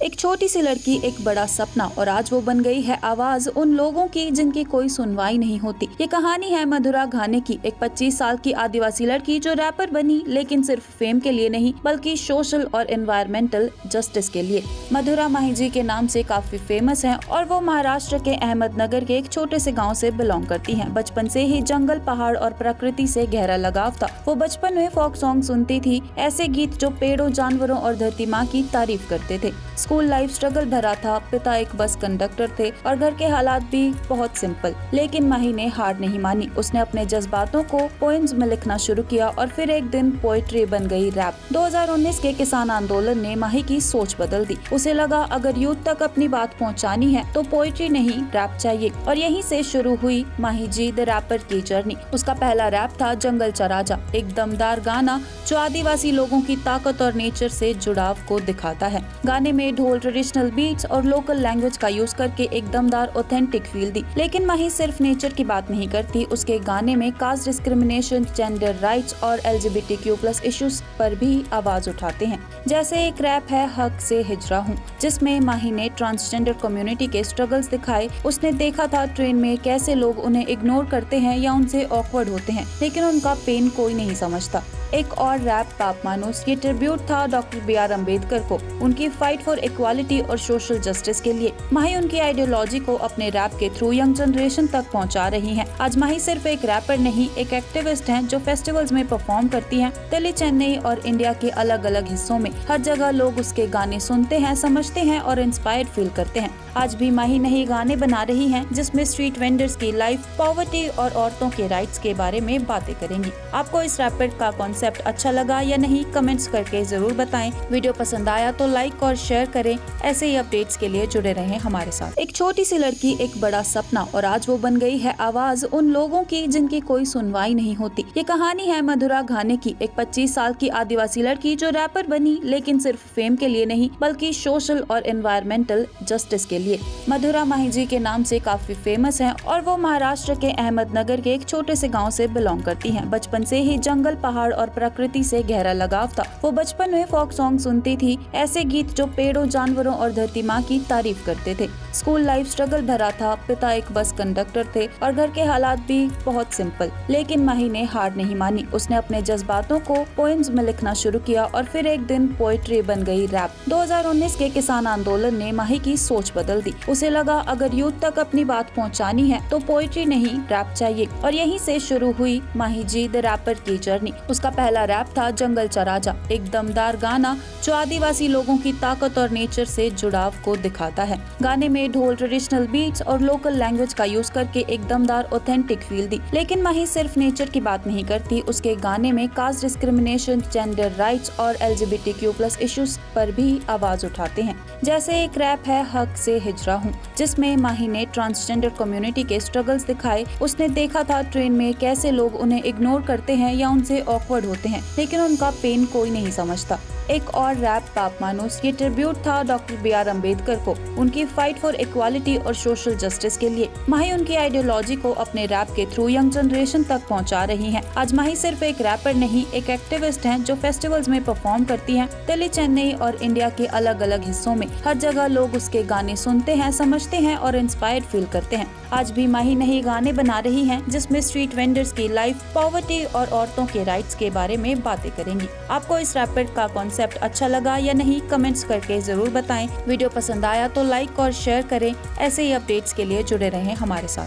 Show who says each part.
Speaker 1: एक छोटी सी लड़की, एक बड़ा सपना, और आज वो बन गई है आवाज उन लोगों की जिनकी कोई सुनवाई नहीं होती। ये कहानी है मधुरा घाने की, एक 25 साल की आदिवासी लड़की जो रैपर बनी, लेकिन सिर्फ फेम के लिए नहीं बल्कि सोशल और एनवायरमेंटल जस्टिस के लिए। मधुरा माहीजी के नाम से काफी फेमस है और वो महाराष्ट्र के अहमदनगर के एक छोटे से गाँव से बिलोंग करती है। बचपन से ही जंगल, पहाड़ और प्रकृति से गहरा लगाव था। वो बचपन में फोक सॉन्ग सुनती थी, ऐसे गीत जो पेड़ों, जानवरों और धरती माँ की तारीफ करते थे। स्कूल लाइफ स्ट्रगल भरा था। पिता एक बस कंडक्टर थे और घर के हालात भी बहुत सिंपल, लेकिन माही ने हार नहीं मानी। उसने अपने जज्बातों को पोएम्स में लिखना शुरू किया और फिर एक दिन पोएट्री बन गई रैप। 2019 के किसान आंदोलन ने माही की सोच बदल दी। उसे लगा अगर यूथ तक अपनी बात पहुंचानी है तो पोएट्री नहीं, रैप चाहिए। और यहीं से शुरू हुई माही जी द रैपर की जर्नी। उसका पहला रैप था जंगल चराजा, एक दमदार गाना जो आदिवासी लोगों की ताकत और नेचर से जुड़ाव को दिखाता है। गाने में ढोल, ट्रेडिशनल बीट्स और लोकल लैंग्वेज का यूज करके एक दमदार ऑथेंटिक फील दी। लेकिन माही सिर्फ नेचर की बात नहीं करती, उसके गाने में कास्ट डिस्क्रिमिनेशन, जेंडर राइट्स और LGBTQ+ इश्यूज पर भी आवाज उठाते हैं। जैसे एक रैप है हक से हिजरा हूँ, जिसमें माही ने ट्रांसजेंडर कम्युनिटी के स्ट्रगल्स दिखाए। उसने देखा था ट्रेन में कैसे लोग उन्हें इग्नोर करते हैं या उनसे ऑकवर्ड होते हैं, लेकिन उनका पेन कोई नहीं समझता। एक और रैप पाप मानुस, ये ट्रिब्यूट था डॉक्टर BR अम्बेडकर को, उनकी फाइट फॉर इक्वालिटी और सोशल जस्टिस के लिए। माही उनकी आइडियोलॉजी को अपने रैप के थ्रू यंग जनरेशन तक पहुंचा रही हैं। आज माही सिर्फ एक रैपर नहीं, एक एक्टिविस्ट हैं जो फेस्टिवल्स में परफॉर्म करती हैं। दिल्ली, चेन्नई और इंडिया के अलग अलग हिस्सों में हर जगह लोग उसके गाने सुनते हैं, समझते हैं और इंस्पायर्ड फील करते हैं। आज भी माही नए गाने बना रही हैं जिसमें स्ट्रीट वेंडर्स की लाइफ, पॉवर्टी और औरतों के राइट्स के बारे में बातें करेंगी। आपको इस रैपर का कॉन्सेप्ट अच्छा लगा या नहीं, कमेंट्स करके जरूर बताएं। वीडियो पसंद आया तो लाइक और शेयर करें। ऐसे ही अपडेट्स के लिए जुड़े रहें हमारे साथ। एक छोटी सी लड़की, एक बड़ा सपना, और आज वो बन गई है आवाज उन लोगों की जिनकी कोई सुनवाई नहीं होती। ये कहानी है मधुरा घाने की, एक 25 साल की आदिवासी लड़की जो रैपर बनी, लेकिन सिर्फ फेम के लिए नहीं बल्कि सोशल और एनवायरमेंटल जस्टिस के लिए। मधुरा माहीजी के नाम से काफी फेमस है और वो महाराष्ट्र के अहमदनगर के एक छोटे से गाँव से बिलोंग करती है। बचपन से ही जंगल, पहाड़ और प्रकृति से गहरा लगाव था। वो बचपन में फोक सॉन्ग सुनती थी, ऐसे गीत जो पेड़ों, जानवरों और धरती माँ की तारीफ करते थे। स्कूल लाइफ स्ट्रगल भरा था। पिता एक बस कंडक्टर थे और घर के हालात भी बहुत सिंपल, लेकिन माही ने हार नहीं मानी। उसने अपने जज्बातों को पोएम्स में लिखना शुरू किया और फिर एक दिन पोएट्री बन गई रैप। 2019 के किसान आंदोलन ने माही की सोच बदल दी। उसे लगा अगर यूथ तक अपनी बात पहुंचानी है तो पोएट्री नहीं, रैप चाहिए। और यहीं से शुरू हुई माही जी द रैपर की जर्नी। उसका पहला रैप था जंगल चराजा, एक दमदार गाना जो आदिवासी लोगों की ताकत और नेचर से जुड़ाव को दिखाता है। गाने में ढोल, ट्रेडिशनल बीट्स और लोकल लैंग्वेज का यूज करके एक दमदार ऑथेंटिक फील दी। लेकिन माही सिर्फ नेचर की बात नहीं करती, उसके गाने में कास्ट डिस्क्रिमिनेशन, जेंडर राइट्स और LGBTQ+ इश्यूज पर भी आवाज उठाते हैं। जैसे एक रैप है हक से हिजरा हूँ, जिसमें माही ने ट्रांसजेंडर कम्युनिटी के स्ट्रगल्स दिखाए। उसने देखा था ट्रेन में कैसे लोग उन्हें इग्नोर करते हैं या उनसे ऑकवर्ड होते हैं, लेकिन उनका पेन कोई नहीं समझता। एक और रैप पाप मानुस, ये ट्रिब्यूट था डॉक्टर BR अम्बेडकर को, उनकी फाइट फॉर इक्वालिटी और सोशल जस्टिस के लिए। माही उनकी आइडियोलॉजी को अपने रैप के थ्रू यंग जनरेशन तक पहुंचा रही हैं। आज माही सिर्फ एक रैपर नहीं, एक एक्टिविस्ट हैं जो फेस्टिवल्स में परफॉर्म करती हैं। दिल्ली, चेन्नई और इंडिया के अलग अलग हिस्सों में हर जगह लोग उसके गाने सुनते हैं, समझते हैं और इंस्पायर्ड फील करते हैं। आज भी माही नए गाने बना रही हैं जिसमें स्ट्रीट वेंडर्स की लाइफ, पॉवर्टी और औरतों के राइट्स के बारे में बातें करेंगी। आपको इस रैपर का कॉन्सेप्ट अच्छा लगा या नहीं, कमेंट्स करके जरूर बताएं। वीडियो पसंद आया तो लाइक और शेयर करें। ऐसे ही अपडेट्स के लिए जुड़े रहें हमारे साथ।